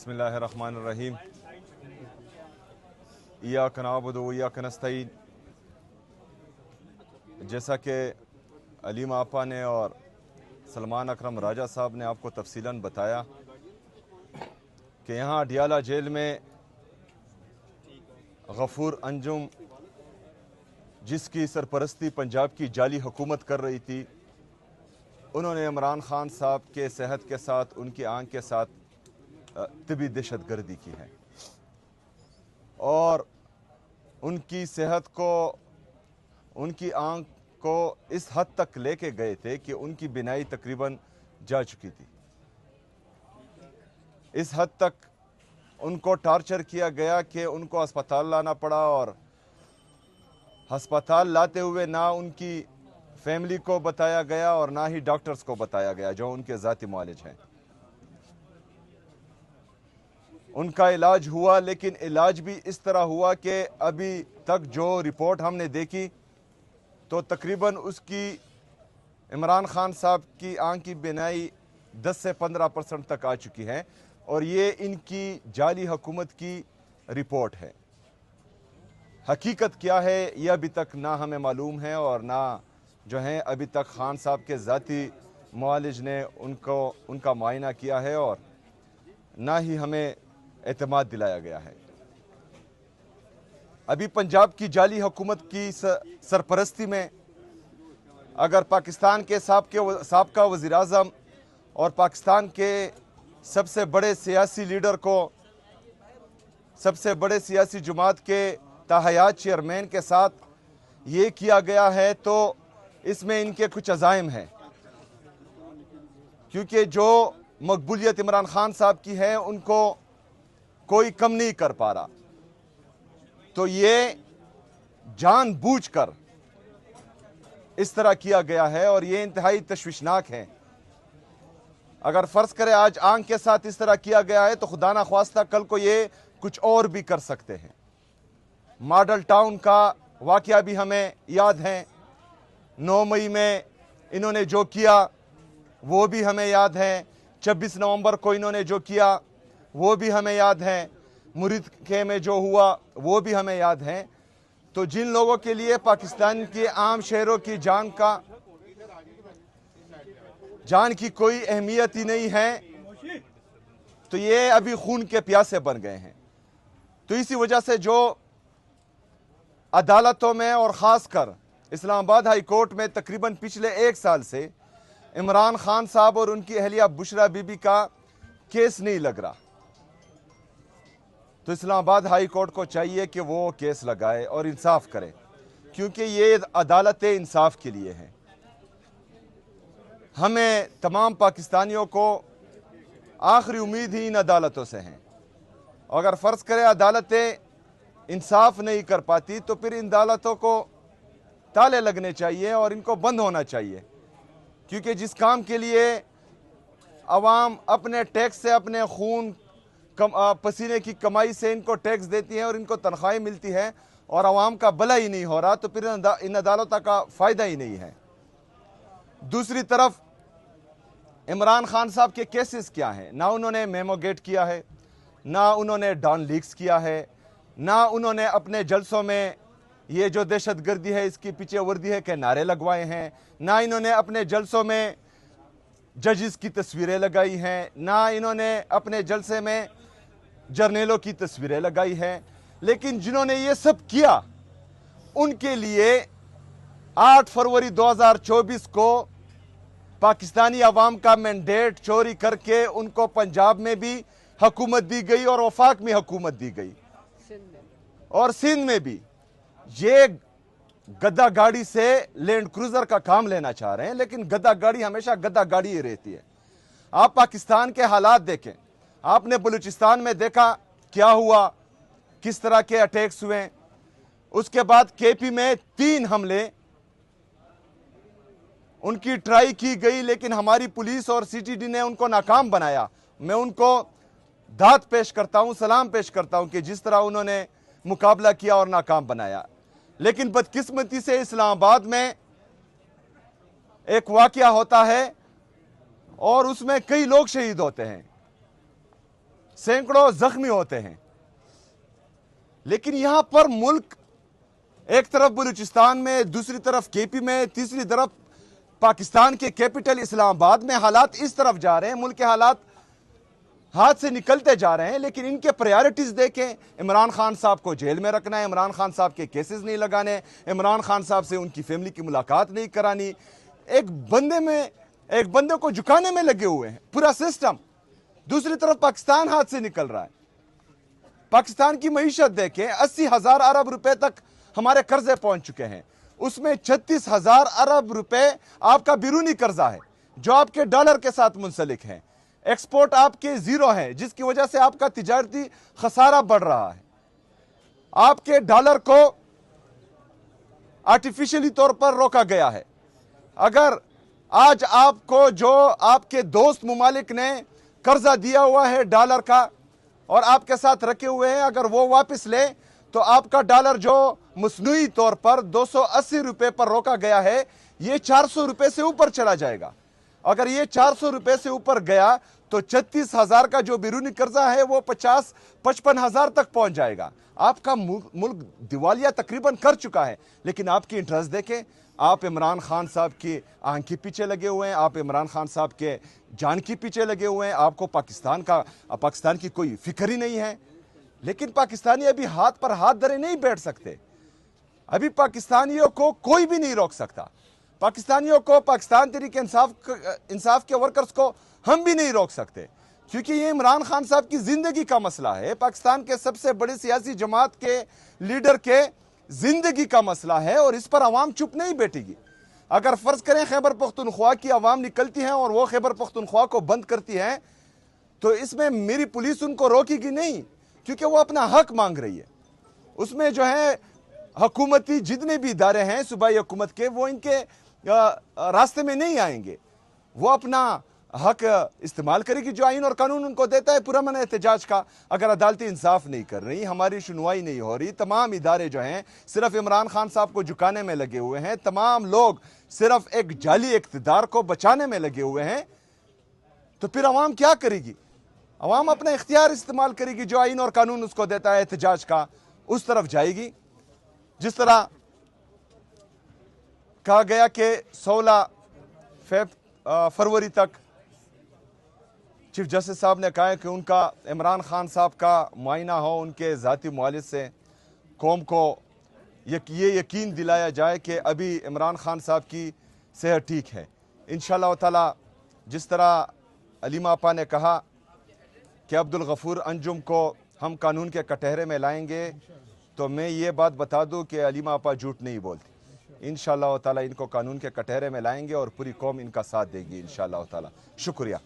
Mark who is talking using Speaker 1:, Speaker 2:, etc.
Speaker 1: बिस्मिल्लाहिर्रहमानिर्रहीम। इय्याक नअबुदु व इय्याक नस्तईन। जैसा कि अलीम आपा ने और सलमान अकरम राजा साहब ने आपको तफसीलन बताया कि यहाँ अडियाला जेल में गफूर अंजुम, जिसकी सरपरस्ती पंजाब की जाली हुकूमत कर रही थी, उन्होंने इमरान खान साहब के सेहत के साथ, उनकी आंख के साथ तिबी दहशत गर्दी की है और उनकी सेहत को, उनकी आंख को इस हद तक लेके गए थे कि उनकी बिनाई तकरीबन जा चुकी थी। इस हद तक उनको टार्चर किया गया कि उनको अस्पताल लाना पड़ा और अस्पताल लाते हुए ना उनकी फैमिली को बताया गया और ना ही डॉक्टर्स को बताया गया जो उनके ज़ाती मुआलिज हैं। उनका इलाज हुआ, लेकिन इलाज भी इस तरह हुआ कि अभी तक जो रिपोर्ट हमने देखी तो तकरीबन उसकी इमरान खान साहब की आंख की बिनाई 10 से 15% तक आ चुकी है और ये इनकी जाली हुकूमत की रिपोर्ट है। हकीकत क्या है ये अभी तक ना हमें मालूम है और ना जो है अभी तक खान साहब के ज़ाती मुआलिज ने उनका मुआयना किया है और ना ही हमें एतमाद दिलाया गया है। अभी पंजाब की जाली हुकूमत की सरपरस्ती में अगर पाकिस्तान के साबका वज़ीर आज़म और पाकिस्तान के सबसे बड़े सियासी लीडर को, सबसे बड़े सियासी जमात के ताहयात चेयरमैन के साथ ये किया गया है तो इसमें इनके कुछ अज़ाइम हैं, क्योंकि जो मकबूलियत इमरान खान साहब की है उनको कोई कम नहीं कर पा रहा। तो ये जानबूझकर इस तरह किया गया है और ये इंतहाई तशवीशनाक है। अगर फर्ज करें आज आंख के साथ इस तरह किया गया है तो खुदा ना ख्वास्ता कल को ये कुछ और भी कर सकते हैं। मॉडल टाउन का वाकया भी हमें याद है, 9 मई में इन्होंने जो किया वो भी हमें याद है, 26 नवंबर को इन्होंने जो किया वो भी हमें याद है, मुरीद के में जो हुआ वो भी हमें याद है। तो जिन लोगों के लिए पाकिस्तान के आम शहरों की जान की कोई अहमियत ही नहीं है, तो ये अभी खून के प्यासे बन गए हैं। तो इसी वजह से जो अदालतों में और ख़ासकर इस्लामाबाद हाई कोर्ट में तकरीबन पिछले 1 साल से इमरान खान साहब और उनकी अहलिया बुशरा बीबी का केस नहीं लग रहा, तो इस्लामाबाद हाई कोर्ट को चाहिए कि वो केस लगाए और इंसाफ करे, क्योंकि ये अदालतें इंसाफ के लिए हैं। हमें तमाम पाकिस्तानियों को आखिरी उम्मीद ही इन अदालतों से हैं। अगर फ़र्ज़ करें अदालतें इंसाफ नहीं कर पाती तो फिर इन अदालतों को ताले लगने चाहिए और इनको बंद होना चाहिए, क्योंकि जिस काम के लिए अवाम अपने टैक्स से, अपने खून पसीने की कमाई से इनको टैक्स देती है और इनको तनख्वाहें मिलती है और अवाम का भला ही नहीं हो रहा, तो फिर इन अदालतों का फ़ायदा ही नहीं है। दूसरी तरफ इमरान खान साहब के केसेस क्या हैं? ना उन्होंने मेमो गेट किया है, ना उन्होंने डॉन लीक्स किया है, ना उन्होंने अपने जलसों में ये जो दहशत गर्दी है इसकी पीछे वर्दी है के नारे लगवाए हैं, ना इन्होंने अपने जलसों में जजेस की तस्वीरें लगाई हैं, ना इन्होंने अपने जलसे में जर्नेलों की तस्वीरें लगाई हैं। लेकिन जिन्होंने ये सब किया उनके लिए 8 फरवरी 2024 को पाकिस्तानी अवाम का मैंडेट चोरी करके उनको पंजाब में भी हुकूमत दी गई और वफाक में हुकूमत दी गई और सिंध में भी। ये गद्दा गाड़ी से लैंड क्रूजर का काम लेना चाह रहे हैं, लेकिन गद्दा गाड़ी हमेशा गद्दा गाड़ी ही रहती है। आप पाकिस्तान के हालात देखें, आपने बलूचिस्तान में देखा क्या हुआ, किस तरह के अटैक्स हुए। उसके बाद केपी में 3 हमले, उनकी ट्राई की गई लेकिन हमारी पुलिस और सीटीडी ने उनको नाकाम बनाया। मैं उनको दाद पेश करता हूं, सलाम पेश करता हूं कि जिस तरह उन्होंने मुकाबला किया और नाकाम बनाया। लेकिन बदकिस्मती से इस्लामाबाद में एक वाकया होता है और उसमें कई लोग शहीद होते हैं। सैकड़ों जख्मी होते हैं। लेकिन यहां पर मुल्क एक तरफ बलूचिस्तान में, दूसरी तरफ केपी में, तीसरी तरफ पाकिस्तान के कैपिटल इस्लामाबाद में हालात इस तरफ जा रहे हैं, मुल्क के हालात हाथ से निकलते जा रहे हैं। लेकिन इनके प्रायोरिटीज देखें, इमरान खान साहब को जेल में रखना है, इमरान खान साहब के केसेस नहीं लगाने, इमरान खान साहब से उनकी फैमिली की मुलाकात नहीं करानी, एक बंदे को झुकाने में लगे हुए हैं पूरा सिस्टम। दूसरी तरफ पाकिस्तान हाथ से निकल रहा है। पाकिस्तान की मईशत देखें, 80,000 अरब रुपए तक हमारे कर्जे पहुंच चुके हैं। उसमें 36,000 अरब रुपए आपका बिरूनी कर्जा है जो आपके डॉलर के साथ मुंसलिक है। एक्सपोर्ट आपके जीरो है, जिसकी वजह से आपका तिजारती खसारा बढ़ रहा है। आपके डॉलर को आर्टिफिशियली तौर पर रोका गया है। अगर आज आपको जो आपके दोस्त मुमालिक ने कर्जा दिया हुआ है डॉलर का और आपके साथ रखे हुए हैं, अगर वो वापस ले तो आपका डॉलर जो मसनूई तौर पर 280 रुपए पर रोका गया है, ये 400 रुपए से ऊपर चला जाएगा। अगर ये 400 रुपए से ऊपर गया तो 36,000 का जो बिरूनी कर्जा है वो 50-55,000 तक पहुंच जाएगा। आपका मुल्क दिवालिया तकरीबन कर चुका है। लेकिन आपकी इंटरेस्ट देखें, आप इमरान खान साहब की आंख के पीछे लगे हुए हैं, आप इमरान खान साहब के जान के पीछे लगे हुए हैं। आपको पाकिस्तान की कोई फिक्र ही नहीं है। लेकिन पाकिस्तानी अभी हाथ पर हाथ धरे नहीं बैठ सकते। अभी पाकिस्तानियों को कोई भी नहीं रोक सकता। पाकिस्तानियों को, पाकिस्तान तहरीक इंसाफ के वर्कर्स को हम भी नहीं रोक सकते, क्योंकि ये इमरान खान साहब की जिंदगी का मसला है। पाकिस्तान के सबसे बड़ी सियासी जमात के लीडर के जिंदगी का मसला है और इस पर अवाम चुप नहीं बैठेगी। अगर फर्ज करें खैबर पख्तूनख्वा की अवाम निकलती है और वो खैबर पख्तूनख्वा को बंद करती है, तो इसमें मेरी पुलिस उनको रोकेगी नहीं, क्योंकि वो अपना हक मांग रही है। उसमें जो है हुकूमती जितने भी इदारे हैं सूबाई हुकूमत के, वो इनके रास्ते में नहीं आएंगे। वो अपना हक इस्तेमाल करेगी जो आइन और कानून उनको देता है पुरअमन एहतजाज का। अगर अदालती इंसाफ नहीं कर रही, हमारी सुनवाई नहीं हो रही, तमाम इदारे जो हैं सिर्फ इमरान खान साहब को झुकाने में लगे हुए हैं, तमाम लोग सिर्फ एक जाली इक़्तिदार को बचाने में लगे हुए हैं, तो फिर अवाम क्या करेगी? अवाम अपना इख्तियार इस्तेमाल करेगी, जो आइन और कानून उसको देता है एहतजाज का, उस तरफ जाएगी। जिस तरह कहा गया कि 16 फरवरी तक चीफ जस्टिस साहब ने कहा है कि उनका इमरान खान साहब का मुआयना हो, उनके ज़ाती मुआलिज से कौम को ये यकीन दिलाया जाए कि अभी इमरान खान साहब की सेहत ठीक है। इंशाअल्लाह ताला जिस तरह अलीमा आपा ने कहा कि अब्दुल गफूर अंजुम को हम कानून के कटहरे में लाएंगे, तो मैं ये बात बता दूं कि अलीमा आपा झूठ नहीं बोलती। इंशाअल्लाह ताला इनको कानून के कटहरे में लाएंगे और पूरी कौम इनका साथ देगी इंशाअल्लाह ताला। शुक्रिया।